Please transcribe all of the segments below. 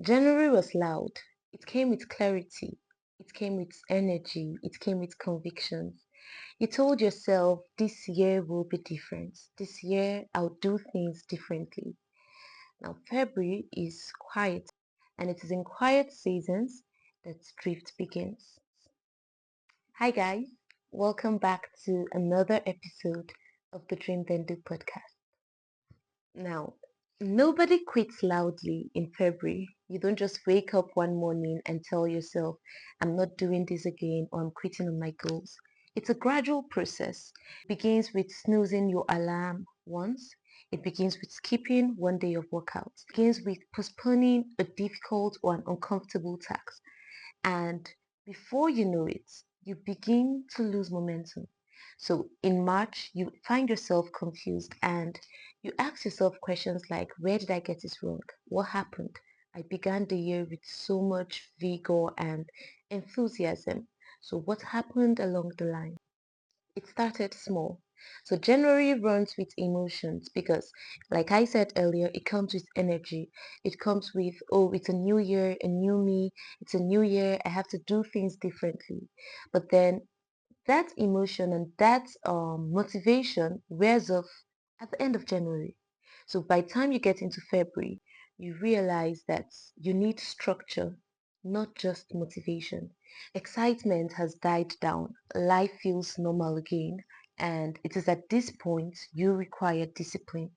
January was loud. It came with clarity. It came with energy. It came with convictions. You told yourself this year will be different. This year I'll do things differently. Now February is quiet, and it is in quiet seasons that drift begins. Hi guys, welcome back to another episode of the Dream Then Do podcast. Now, nobody quits loudly in February. You don't just wake up one morning and tell yourself, I'm not doing this again or I'm quitting on my goals. It's a gradual process. It begins with snoozing your alarm once. It begins with skipping one day of workouts. It begins with postponing a difficult or an uncomfortable task. And before you know it, you begin to lose momentum. So in March, you find yourself confused and you ask yourself questions like, where did I get it wrong? What happened? I began the year with so much vigor and enthusiasm. So what happened along the line? It started small. So January runs with emotions because, like I said earlier, it comes with energy. It comes with, oh, it's a new year, a new me. It's a new year. I have to do things differently. But then that emotion and that motivation wears off at the end of January. So by the time you get into February, you realize that you need structure, not just motivation. Excitement has died down. Life feels normal again. And it is at this point you require discipline.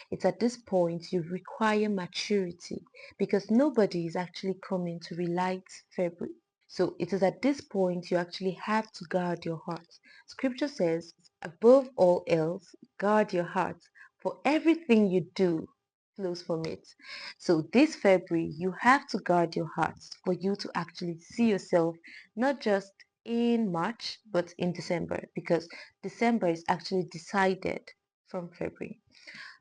It's at this point you require maturity because nobody is actually coming to relight February. So it is at this point you actually have to guard your heart. Scripture says, above all else, guard your heart, for everything you do flows from it. So this February, you have to guard your heart for you to actually see yourself not just in March, but in December, because December is actually decided from February.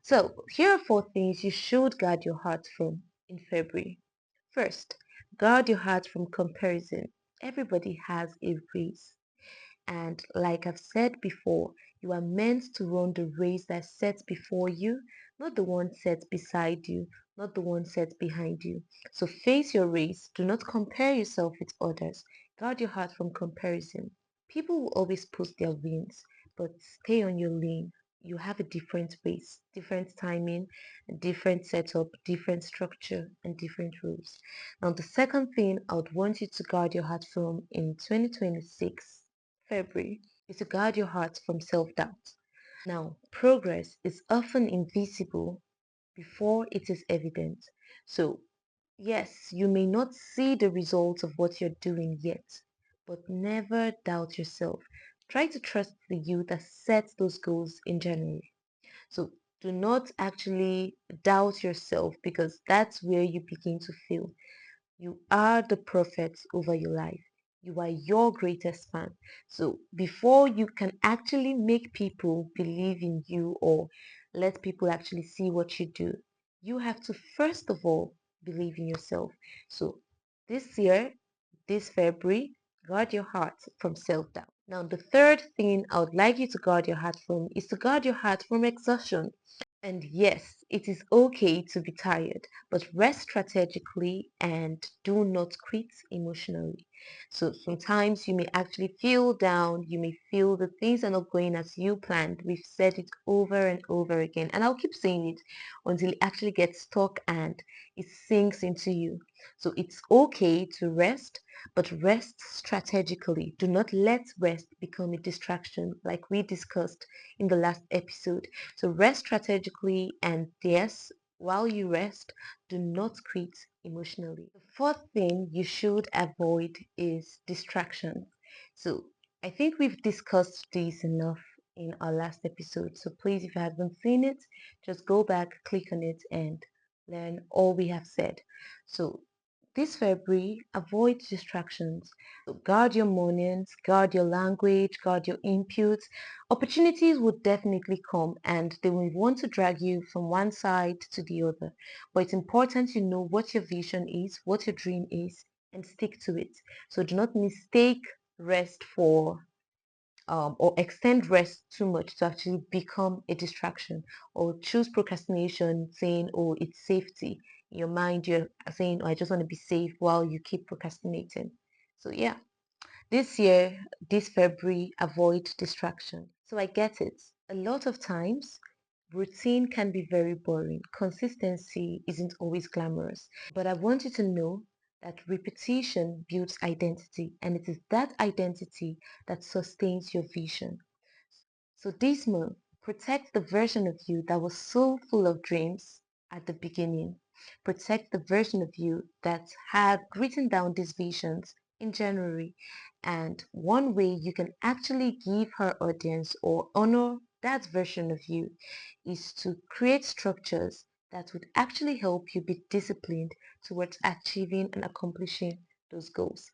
So here are 4 things you should guard your heart from in February. First, guard your heart from comparison. Everybody has a race. And like I've said before, you are meant to run the race that's set before you, not the one set beside you, not the one set behind you. So face your race. Do not compare yourself with others. Guard your heart from comparison. People will always post their wins, but stay on your lane. You have a different pace, different timing, different setup, different structure, and different rules. Now, the second thing I would want you to guard your heart from in 2026 February is to guard your heart from self-doubt. Now, progress is often invisible before it is evident. So, yes, you may not see the results of what you're doing yet, but never doubt yourself. Try to trust the you that sets those goals in January. So do not actually doubt yourself because that's where you begin to fail. You are the prophet over your life. You are your greatest fan. So before you can actually make people believe in you or let people actually see what you do, you have to first of all believe in yourself. So this year, this February, guard your heart from self-doubt. Now, the third thing I would like you to guard your heart from is to guard your heart from exhaustion. And yes, it is okay to be tired, but rest strategically and do not quit emotionally. So sometimes you may actually feel down, you may feel that things are not going as you planned. We've said it over and over again, and I'll keep saying it until it actually gets stuck and it sinks into you. So it's okay to rest, but rest strategically. Do not let rest become a distraction like we discussed in the last episode. So rest strategically and yes, while you rest, do not quit emotionally. The fourth thing you should avoid is distraction. So I think we've discussed this enough in our last episode. So please, if you haven't seen it, just go back, click on it and learn all we have said. So this February, avoid distractions. So guard your mornings, guard your language, guard your inputs. Opportunities will definitely come and they will want to drag you from one side to the other. But it's important you know what your vision is, what your dream is, and stick to it. So do not mistake rest for or extend rest too much to actually become a distraction or choose procrastination saying, oh, it's safety. In your mind, you're saying, oh, I just want to be safe while you keep procrastinating. So yeah, this year, this February, avoid distraction. So I get it. A lot of times, routine can be very boring. Consistency isn't always glamorous. But I want you to know that repetition builds identity, and it is that identity that sustains your vision. So this month, protect the version of you that was so full of dreams at the beginning. Protect the version of you that had written down these visions in January. And one way you can actually give her audience or honor that version of you is to create structures that would actually help you be disciplined towards achieving and accomplishing those goals.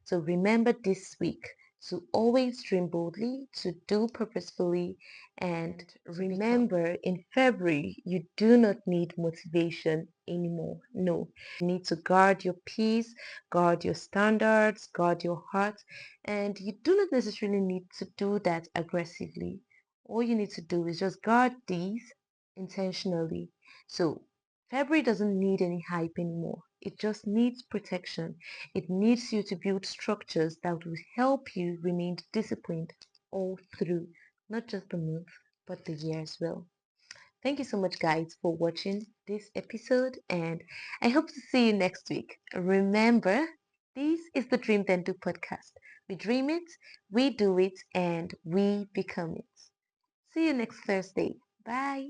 So remember this week to always dream boldly, to do purposefully, and remember in February, you do not need motivation anymore. No, you need to guard your peace, guard your standards, guard your heart, and you do not necessarily need to do that aggressively. All you need to do is just guard these intentionally. So February doesn't need any hype anymore. It just needs protection. It needs you to build structures that will help you remain disciplined all through, not just the month, but the year as well. Thank you so much, guys, for watching this episode, and I hope to see you next week. Remember, this is the Dream Then Do podcast. We dream it, we do it, and we become it. See you next Thursday. Bye.